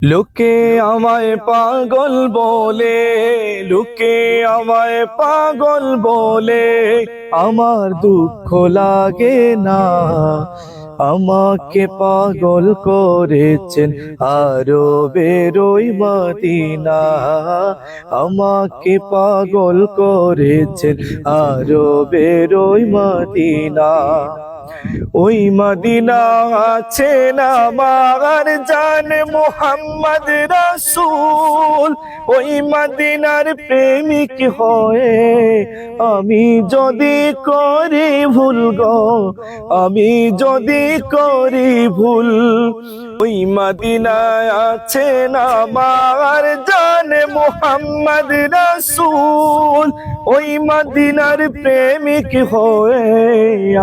লোকে আমায় পাগল বলে, লোকে আমায় পাগল বলে, আমার দুঃখ লাগে না। আমাকে পাগল করেছেন আরো বেরোই মদিনা। আমাকে পাগল করেছেন আরো বেরোই মদিনা। ওই মদিনা আছে না আমার জান মুহাম্মদ রাসূল। ওই মদিনার প্রেমিক হয়ে আমি যদি করি ভুল গো, আমি যদি করি ভুল। ওই মদিনায় আছে না আমার জান মুহাম্মদ রাসূল। ওই মদিনার প্রেমিক হয়ে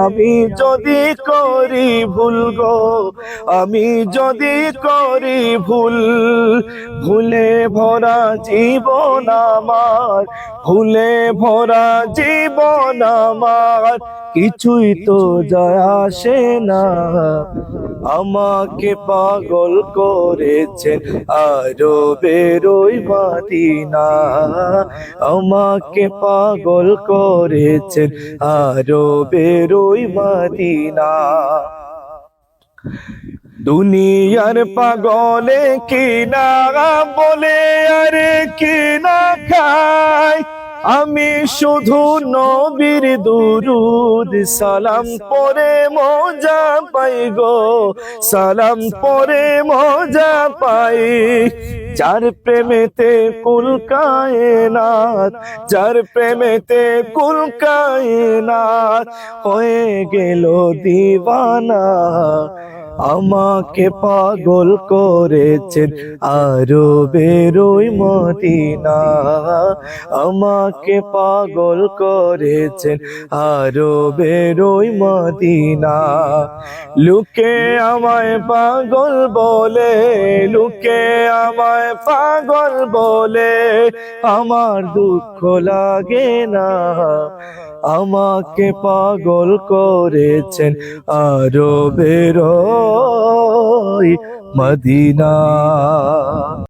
আমি যদি করি ভুল গো, আমি যদি করি ভুল। ভুলে ভরা জীবন আমার, ভুলে ভরা জীবন আমার, কিছুই তো যায় আসে না। আমাকে পাগল করেছেন আরো বেরোই মদিনা। আমাকে পাগল করেছেন আরো বেরোই মদিনা। দুনিয়ার পাগলে কিনা বলে আরে কিনা খায়, আমি শুধু নবীর দুরুদ সালাম পরে মজা পাই গো, সালাম পরে মজা পাই। যার প্রেমেতে কুল কায়নাত, যার প্রেমেতে কুল কায়নাত হয়ে গেল দিওয়ানা। আমাকে পাগল করেছেন আরো বেরোই মদিনা। আমাকে পাগল করেছেন আরো বেরোই মদিনা। লোকে আমায় পাগল বলে, লোকে আমায় পাগল বলে, আমার দুঃখ লাগে না। আমাকে পাগল করেছেন আরো বেরোই মদিনা।